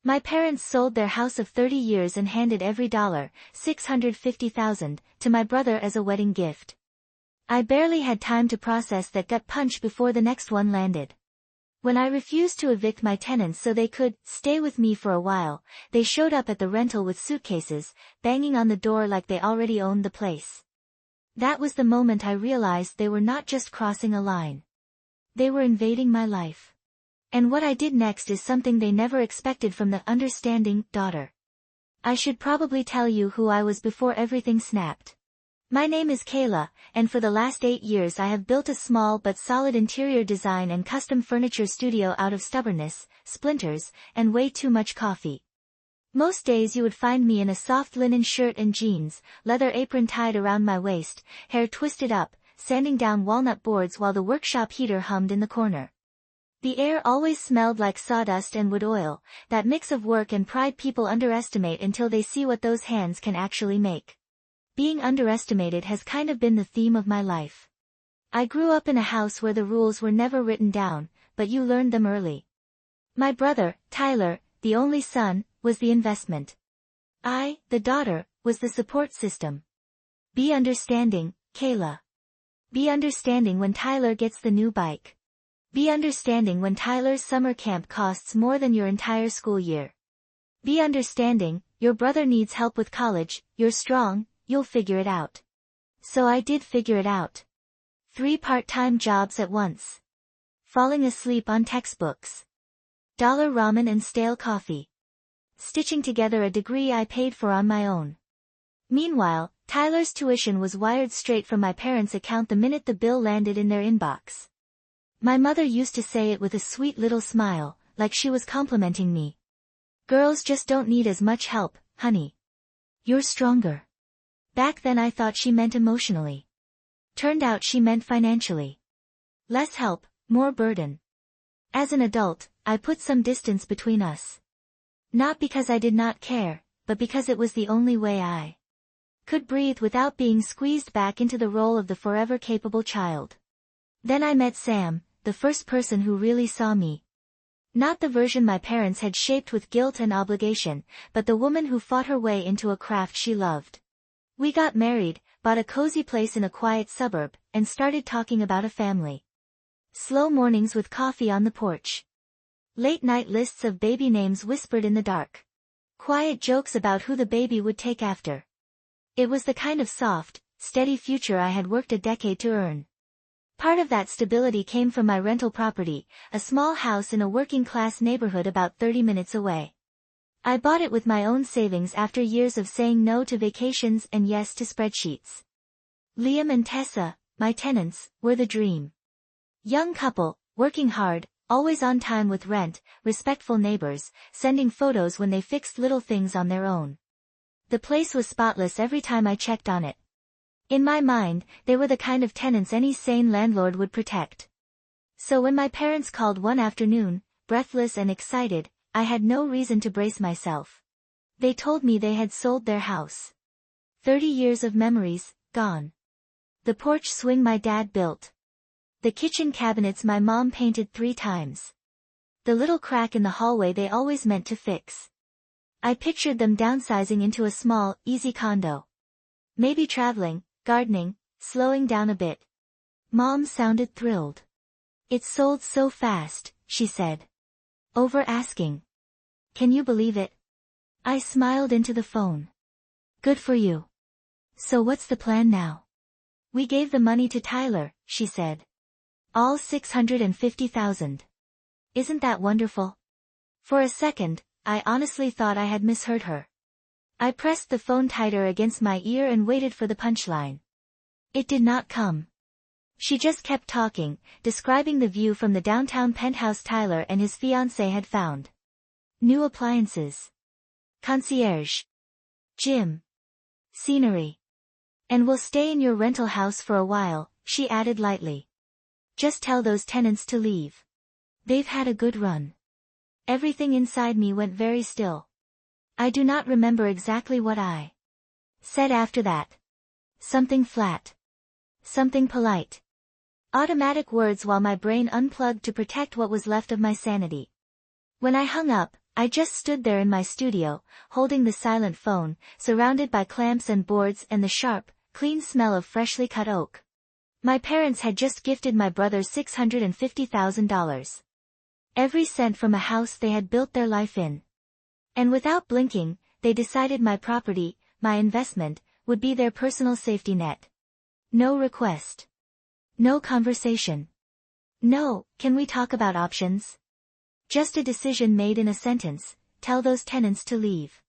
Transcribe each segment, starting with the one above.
My parents sold their house of 30 years and handed every dollar, $650,000, to my brother as a wedding gift. I barely had time to process that gut punch before the next one landed. When I refused to evict my tenants so they could stay with me for a while, they showed up at the rental with suitcases, banging on the door like they already owned the place. That was the moment I realized they were not just crossing a line. They were invading my life. And what I did next is something they never expected from the understanding daughter. I should probably tell you who I was before everything snapped. My name is Kayla, and for the last 8 years I have built a small but solid interior design and custom furniture studio out of stubbornness, splinters, and way too much coffee. Most days you would find me in a soft linen shirt and jeans, leather apron tied around my waist, hair twisted up, sanding down walnut boards while the workshop heater hummed in the corner. The air always smelled like sawdust and wood oil, that mix of work and pride people underestimate until they see what those hands can actually make. Being underestimated has kind of been the theme of my life. I grew up in a house where the rules were never written down, but you learned them early. My brother, Tyler, the only son, was the investment. I, the daughter, was the support system. Be understanding, Kayla. Be understanding when Tyler gets the new bike. Be understanding when Tyler's summer camp costs more than your entire school year. Be understanding, your brother needs help with college, you're strong, you'll figure it out. So I did figure it out. 3 part-time jobs at once. Falling asleep on textbooks. Dollar ramen and stale coffee. Stitching together a degree I paid for on my own. Meanwhile, Tyler's tuition was wired straight from my parents' account the minute the bill landed in their inbox. My mother used to say it with a sweet little smile, like she was complimenting me. Girls just don't need as much help, honey. You're stronger. Back then I thought she meant emotionally. Turned out she meant financially. Less help, more burden. As an adult, I put some distance between us. Not because I did not care, but because it was the only way I could breathe without being squeezed back into the role of the forever capable child. Then I met Sam, the first person who really saw me. Not the version my parents had shaped with guilt and obligation, but the woman who fought her way into a craft she loved. We got married, bought a cozy place in a quiet suburb, and started talking about a family. Slow mornings with coffee on the porch. Late night lists of baby names whispered in the dark. Quiet jokes about who the baby would take after. It was the kind of soft, steady future I had worked a decade to earn. Part of that stability came from my rental property, a small house in a working-class neighborhood about 30 minutes away. I bought it with my own savings after years of saying no to vacations and yes to spreadsheets. Liam and Tessa, my tenants, were the dream. Young couple, working hard, always on time with rent, respectful neighbors, sending photos when they fixed little things on their own. The place was spotless every time I checked on it. In my mind, they were the kind of tenants any sane landlord would protect. So when my parents called one afternoon, breathless and excited, I had no reason to brace myself. They told me they had sold their house. 30 years of memories, gone. The porch swing my dad built. The kitchen cabinets my mom painted 3 times. The little crack in the hallway they always meant to fix. I pictured them downsizing into a small, easy condo. Maybe traveling, gardening, slowing down a bit. Mom sounded thrilled. It sold so fast, she said. Over asking. Can you believe it? I smiled into the phone. Good for you. So what's the plan now? We gave the money to Tyler, she said. All $650,000. Isn't that wonderful? For a second, I honestly thought I had misheard her. I pressed the phone tighter against my ear and waited for the punchline. It did not come. She just kept talking, describing the view from the downtown penthouse Tyler and his fiancée had found. New appliances. Concierge. Gym. Scenery. And we'll stay in your rental house for a while, she added lightly. Just tell those tenants to leave. They've had a good run. Everything inside me went very still. I do not remember exactly what I said after that. Something flat. Something polite. Automatic words while my brain unplugged to protect what was left of my sanity. When I hung up, I just stood there in my studio, holding the silent phone, surrounded by clamps and boards and the sharp, clean smell of freshly cut oak. My parents had just gifted my brother $650,000. Every cent from a house they had built their life in. And without blinking, they decided my property, my investment, would be their personal safety net. No request. No conversation. No, can we talk about options? Just a decision made in a sentence, tell those tenants to leave.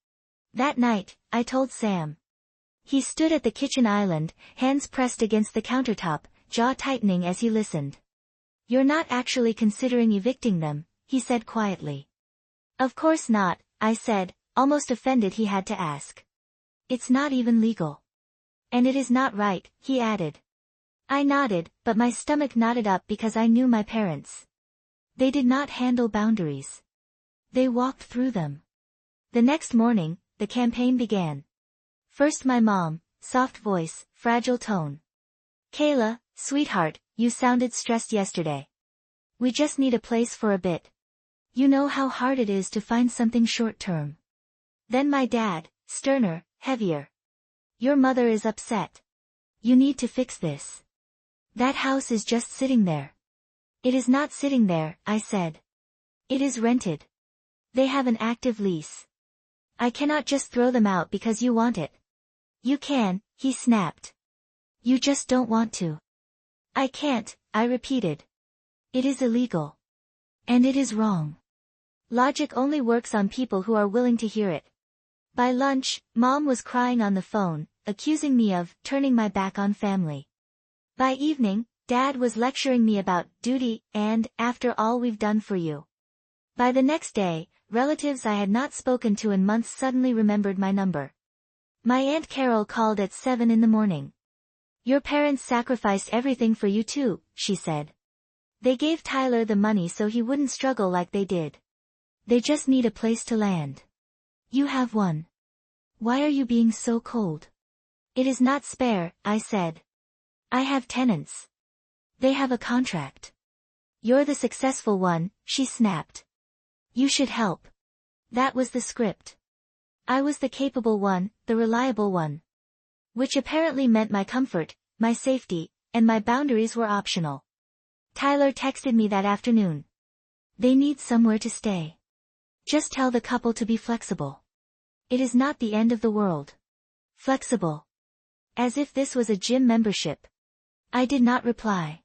That night, I told Sam. He stood at the kitchen island, hands pressed against the countertop, jaw tightening as he listened. You're not actually considering evicting them, he said quietly. Of course not, I said, almost offended he had to ask. It's not even legal. And it is not right, he added. I nodded, but my stomach knotted up because I knew my parents. They did not handle boundaries. They walked through them. The next morning, the campaign began. First my mom, soft voice, fragile tone. Kayla, sweetheart, you sounded stressed yesterday. We just need a place for a bit. You know how hard it is to find something short-term. Then my dad, sterner, heavier. Your mother is upset. You need to fix this. That house is just sitting there. It is not sitting there, I said. It is rented. They have an active lease. I cannot just throw them out because you want it. You can, he snapped. You just don't want to. I can't, I repeated. It is illegal. And it is wrong. Logic only works on people who are willing to hear it. By lunch, Mom was crying on the phone, accusing me of turning my back on family. By evening, Dad was lecturing me about duty and, after all we've done for you. By the next day, relatives I had not spoken to in months suddenly remembered my number. My Aunt Carol called at 7 in the morning. Your parents sacrificed everything for you too, she said. They gave Tyler the money so he wouldn't struggle like they did. They just need a place to land. You have one. Why are you being so cold? It is not spare, I said. I have tenants. They have a contract. You're the successful one, she snapped. You should help. That was the script. I was the capable one, the reliable one. Which apparently meant my comfort, my safety, and my boundaries were optional. Tyler texted me that afternoon. They need somewhere to stay. Just tell the couple to be flexible. It is not the end of the world. Flexible. As if this was a gym membership. I did not reply.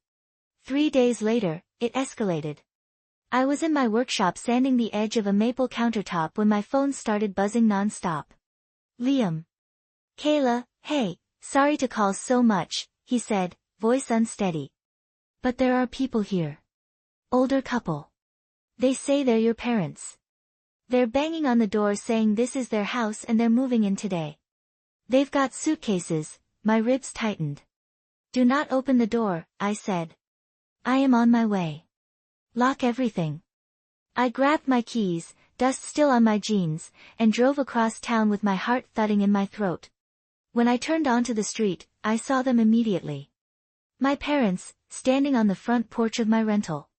3 days later, it escalated. I was in my workshop sanding the edge of a maple countertop when my phone started buzzing non-stop. Liam. Kayla, hey, sorry to call so much, he said, voice unsteady. But there are people here. Older couple. They say they're your parents. They're banging on the door saying this is their house and they're moving in today. They've got suitcases, my ribs tightened. Do not open the door, I said. I am on my way. Lock everything. I grabbed my keys, dust still on my jeans, and drove across town with my heart thudding in my throat. When I turned onto the street, I saw them immediately. My parents, standing on the front porch of my rental.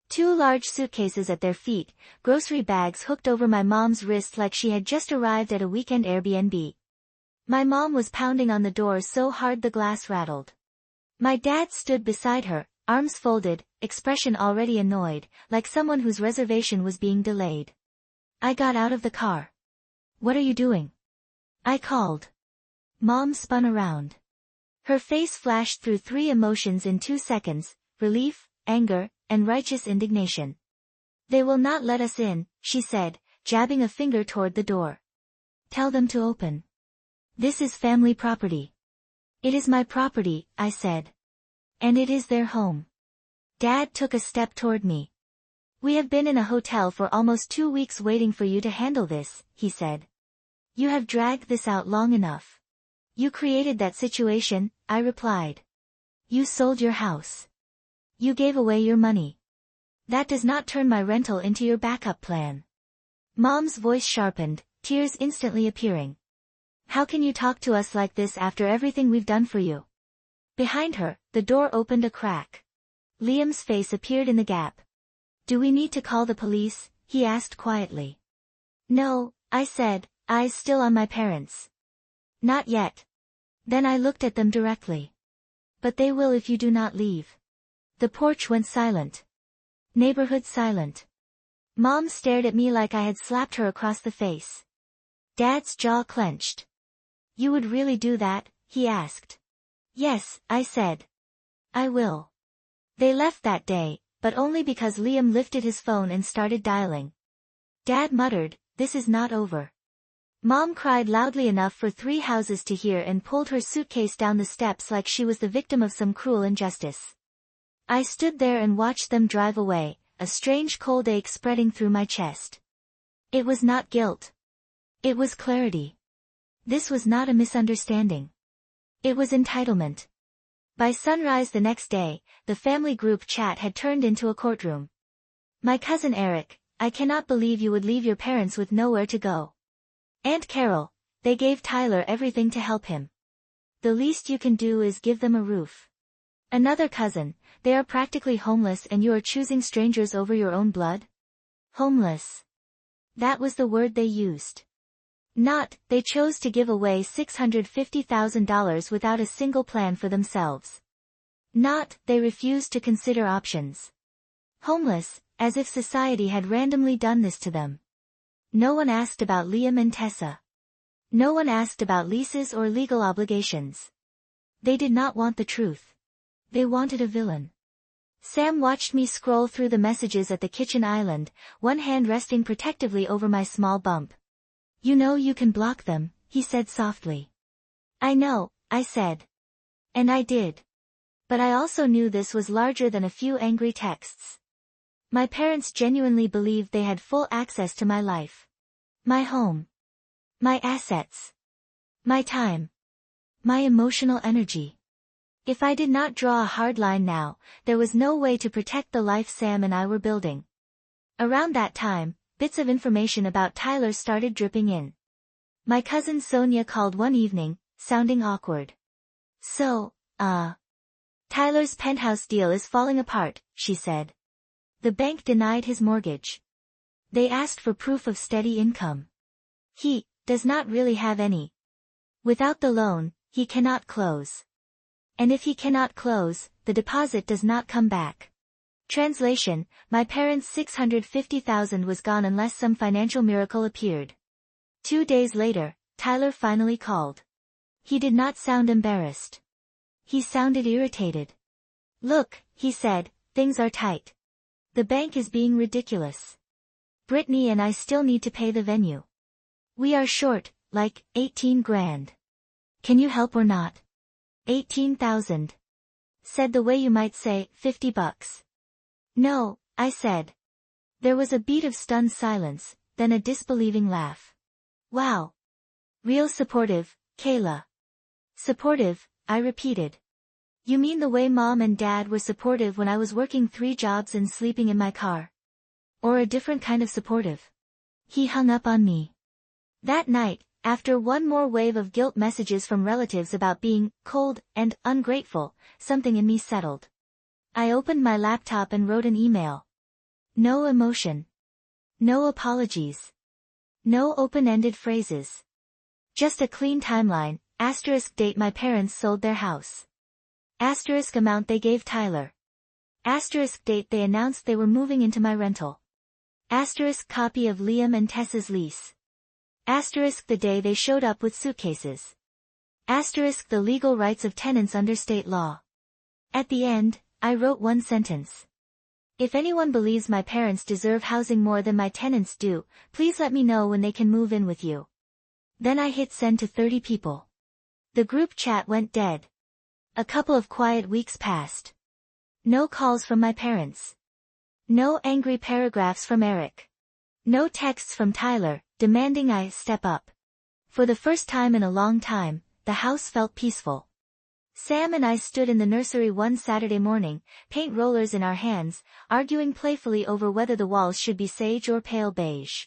2 large suitcases at their feet, grocery bags hooked over my mom's wrist like she had just arrived at a weekend Airbnb. My mom was pounding on the door so hard the glass rattled. My dad stood beside her, arms folded, expression already annoyed, like someone whose reservation was being delayed. I got out of the car. What are you doing? I called. Mom spun around. Her face flashed through 3 emotions in 2 seconds, relief, anger, and righteous indignation. They will not let us in, she said, jabbing a finger toward the door. Tell them to open. This is family property. It is my property, I said. And it is their home. Dad took a step toward me. We have been in a hotel for almost 2 weeks waiting for you to handle this, he said. You have dragged this out long enough. You created that situation, I replied. You sold your house. You gave away your money. That does not turn my rental into your backup plan. Mom's voice sharpened, tears instantly appearing. How can you talk to us like this after everything we've done for you? Behind her, the door opened a crack. Liam's face appeared in the gap. Do we need to call the police? He asked quietly. No, I said, eyes still on my parents. Not yet. Then I looked at them directly. But they will if you do not leave. The porch went silent. Neighborhood silent. Mom stared at me like I had slapped her across the face. Dad's jaw clenched. You would really do that? He asked. Yes, I said. I will. They left that day, but only because Liam lifted his phone and started dialing. Dad muttered, this is not over. Mom cried loudly enough for 3 houses to hear and pulled her suitcase down the steps like she was the victim of some cruel injustice. I stood there and watched them drive away, a strange cold ache spreading through my chest. It was not guilt. It was clarity. This was not a misunderstanding. It was entitlement. By sunrise the next day, the family group chat had turned into a courtroom. My cousin Eric, I cannot believe you would leave your parents with nowhere to go. Aunt Carol, they gave Tyler everything to help him. The least you can do is give them a roof. Another cousin, they are practically homeless and you are choosing strangers over your own blood? Homeless. That was the word they used. Not, they chose to give away $650,000 without a single plan for themselves. Not, they refused to consider options. Homeless, as if society had randomly done this to them. No one asked about Liam and Tessa. No one asked about leases or legal obligations. They did not want the truth. They wanted a villain. Sam watched me scroll through the messages at the kitchen island, one hand resting protectively over my small bump. You know you can block them, he said softly. I know, I said. And I did. But I also knew this was larger than a few angry texts. My parents genuinely believed they had full access to my life. My home. My assets. My time. My emotional energy. If I did not draw a hard line now, there was no way to protect the life Sam and I were building. Around that time, bits of information about Tyler started dripping in. My cousin Sonia called one evening, sounding awkward. So, Tyler's penthouse deal is falling apart, she said. The bank denied his mortgage. They asked for proof of steady income. He does not really have any. Without the loan, he cannot close. And if he cannot close, the deposit does not come back. Translation, my parents' $650,000 was gone unless some financial miracle appeared. 2 days later, Tyler finally called. He did not sound embarrassed. He sounded irritated. Look, he said, things are tight. The bank is being ridiculous. Brittany and I still need to pay the venue. We are short, like, 18 grand. Can you help or not? 18,000. Said the way you might say, $50. No, I said. There was a beat of stunned silence, then a disbelieving laugh. Wow. Real supportive, Kayla. Supportive, I repeated. You mean the way Mom and Dad were supportive when I was working 3 jobs and sleeping in my car? Or a different kind of supportive? He hung up on me. That night, after one more wave of guilt messages from relatives about being cold and ungrateful, something in me settled. I opened my laptop and wrote an email. No emotion. No apologies. No open-ended phrases. Just a clean timeline, asterisk date my parents sold their house. Asterisk amount they gave Tyler. Asterisk date they announced they were moving into my rental. Asterisk copy of Liam and Tessa's lease. Asterisk the day they showed up with suitcases. Asterisk the legal rights of tenants under state law. At the end, I wrote one sentence. If anyone believes my parents deserve housing more than my tenants do, please let me know when they can move in with you. Then I hit send to 30 people. The group chat went dead. A couple of quiet weeks passed. No calls from my parents. No angry paragraphs from Eric. No texts from Tyler, demanding I step up. For the first time in a long time, the house felt peaceful. Sam and I stood in the nursery one Saturday morning, paint rollers in our hands, arguing playfully over whether the walls should be sage or pale beige.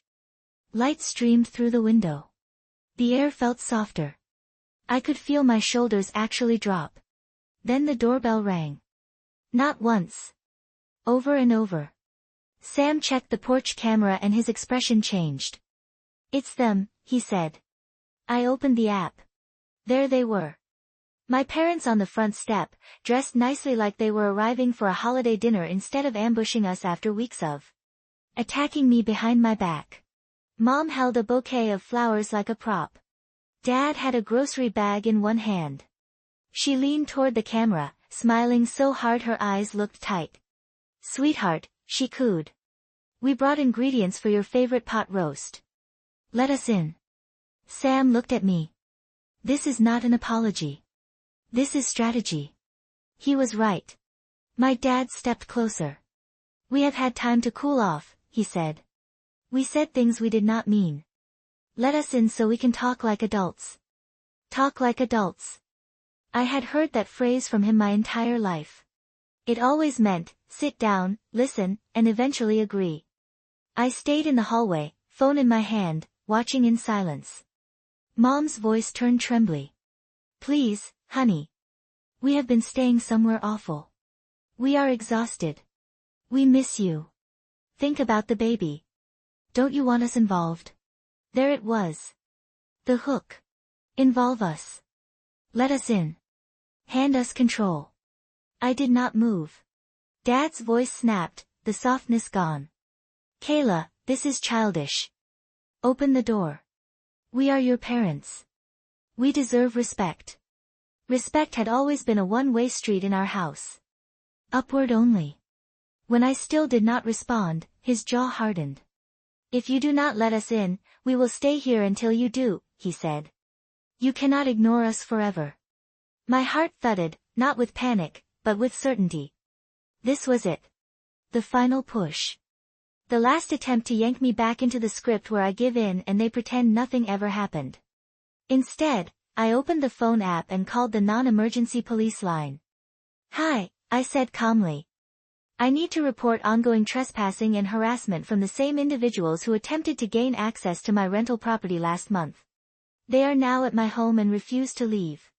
Light streamed through the window. The air felt softer. I could feel my shoulders actually drop. Then the doorbell rang. Not once. Over and over. Sam checked the porch camera and his expression changed. It's them, he said. I opened the app. There they were. My parents on the front step, dressed nicely like they were arriving for a holiday dinner instead of ambushing us after weeks of attacking me behind my back. Mom held a bouquet of flowers like a prop. Dad had a grocery bag in one hand. She leaned toward the camera, smiling so hard her eyes looked tight. Sweetheart, she cooed. We brought ingredients for your favorite pot roast. Let us in. Sam looked at me. This is not an apology. This is strategy. He was right. My dad stepped closer. We have had time to cool off, he said. We said things we did not mean. Let us in so we can talk like adults. Talk like adults. I had heard that phrase from him my entire life. It always meant, sit down, listen, and eventually agree. I stayed in the hallway, phone in my hand, watching in silence. Mom's voice turned trembly. Please, honey. We have been staying somewhere awful. We are exhausted. We miss you. Think about the baby. Don't you want us involved? There it was. The hook. Involve us. Let us in. Hand us control. I did not move. Dad's voice snapped, the softness gone. Kayla, this is childish. Open the door. We are your parents. We deserve respect. Respect had always been a one-way street in our house. Upward only. When I still did not respond, his jaw hardened. If you do not let us in, we will stay here until you do, he said. You cannot ignore us forever. My heart thudded, not with panic, but with certainty. This was it. The final push. The last attempt to yank me back into the script where I give in and they pretend nothing ever happened. Instead, I opened the phone app and called the non-emergency police line. Hi, I said calmly. I need to report ongoing trespassing and harassment from the same individuals who attempted to gain access to my rental property last month. They are now at my home and refuse to leave.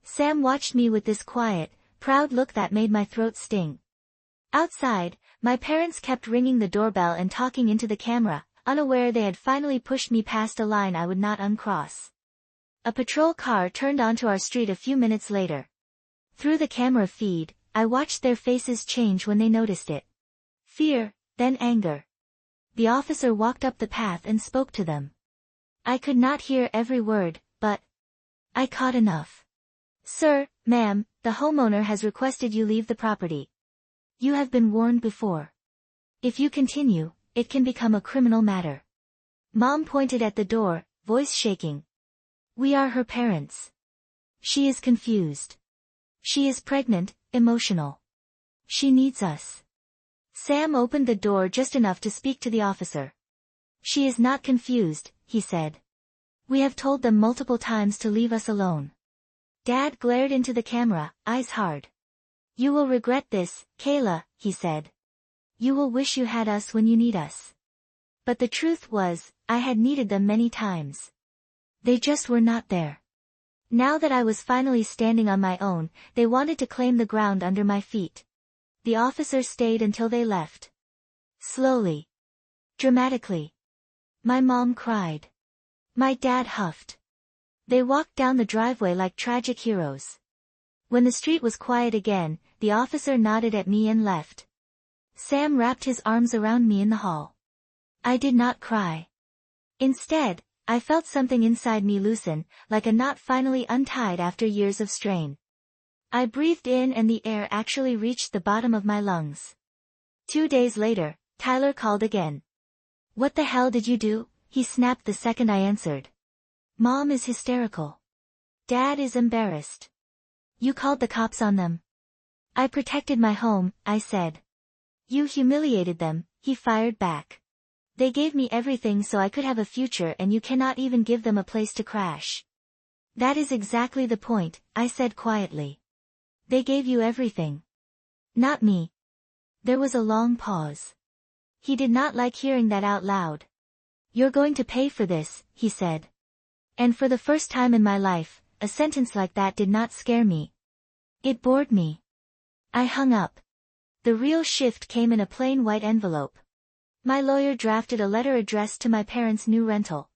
Sam watched me with this quiet, proud look that made my throat sting. Outside, my parents kept ringing the doorbell and talking into the camera, unaware they had finally pushed me past a line I would not uncross. A patrol car turned onto our street a few minutes later. Through the camera feed, I watched their faces change when they noticed it. Fear, then anger. The officer walked up the path and spoke to them. I could not hear every word, but I caught enough. Sir, ma'am, the homeowner has requested you leave the property. You have been warned before. If you continue, it can become a criminal matter. Mom pointed at the door, voice shaking. We are her parents. She is confused. She is pregnant, emotional. She needs us. Sam opened the door just enough to speak to the officer. She is not confused, he said. We have told them multiple times to leave us alone. Dad glared into the camera, eyes hard. You will regret this, Kayla, he said. You will wish you had us when you need us. But the truth was, I had needed them many times. They just were not there. Now that I was finally standing on my own, they wanted to claim the ground under my feet. The officer stayed until they left. Slowly. Dramatically. My mom cried. My dad huffed. They walked down the driveway like tragic heroes. When the street was quiet again, the officer nodded at me and left. Sam wrapped his arms around me in the hall. I did not cry. Instead, I felt something inside me loosen, like a knot finally untied after years of strain. I breathed in and the air actually reached the bottom of my lungs. 2 days later, Tyler called again. What the hell did you do? He snapped the second I answered. Mom is hysterical. Dad is embarrassed. You called the cops on them. I protected my home, I said. You humiliated them, he fired back. They gave me everything so I could have a future and you cannot even give them a place to crash. That is exactly the point, I said quietly. They gave you everything. Not me. There was a long pause. He did not like hearing that out loud. You're going to pay for this, he said. And for the first time in my life, a sentence like that did not scare me. It bored me. I hung up. The real shift came in a plain white envelope. My lawyer drafted a letter addressed to my parents' new rental.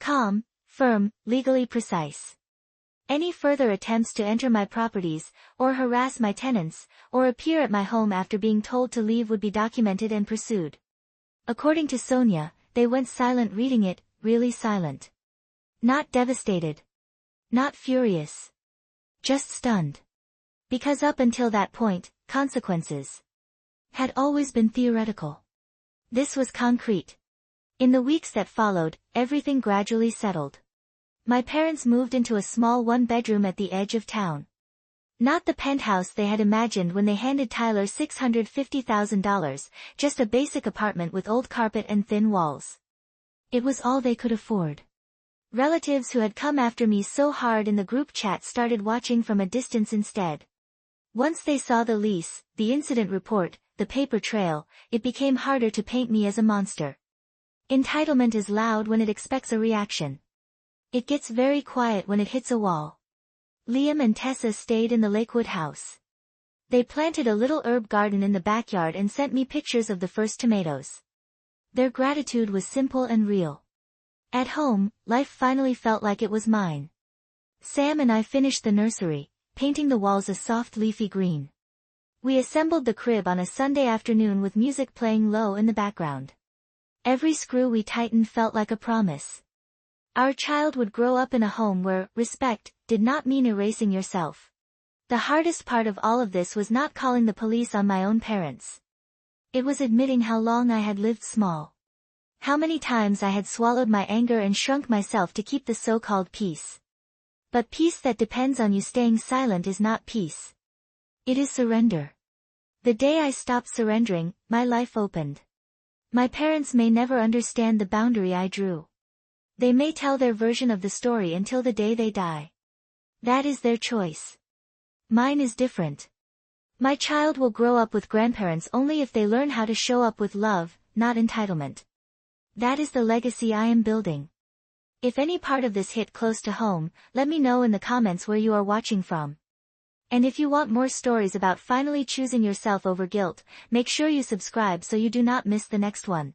Calm, firm, legally precise. Any further attempts to enter my properties, or harass my tenants, or appear at my home after being told to leave would be documented and pursued. According to Sonia, they went silent reading it, really silent. Not devastated. Not furious. Just stunned. Because up until that point, consequences had always been theoretical. This was concrete. In the weeks that followed, everything gradually settled. My parents moved into a small one-bedroom at the edge of town. Not the penthouse they had imagined when they handed Tyler $650,000, just a basic apartment with old carpet and thin walls. It was all they could afford. Relatives who had come after me so hard in the group chat started watching from a distance instead. Once they saw the lease, the incident report, the paper trail, it became harder to paint me as a monster. Entitlement is loud when it expects a reaction. It gets very quiet when it hits a wall. Liam and Tessa stayed in the Lakewood house. They planted a little herb garden in the backyard and sent me pictures of the first tomatoes. Their gratitude was simple and real. At home, life finally felt like it was mine. Sam and I finished the nursery, painting the walls a soft leafy green. We assembled the crib on a Sunday afternoon with music playing low in the background. Every screw we tightened felt like a promise. Our child would grow up in a home where respect did not mean erasing yourself. The hardest part of all of this was not calling the police on my own parents. It was admitting how long I had lived small. How many times I had swallowed my anger and shrunk myself to keep the so-called peace. But peace that depends on you staying silent is not peace. It is surrender. The day I stopped surrendering, my life opened. My parents may never understand the boundary I drew. They may tell their version of the story until the day they die. That is their choice. Mine is different. My child will grow up with grandparents only if they learn how to show up with love, not entitlement. That is the legacy I am building. If any part of this hit close to home, let me know in the comments where you are watching from. And if you want more stories about finally choosing yourself over guilt, make sure you subscribe so you do not miss the next one.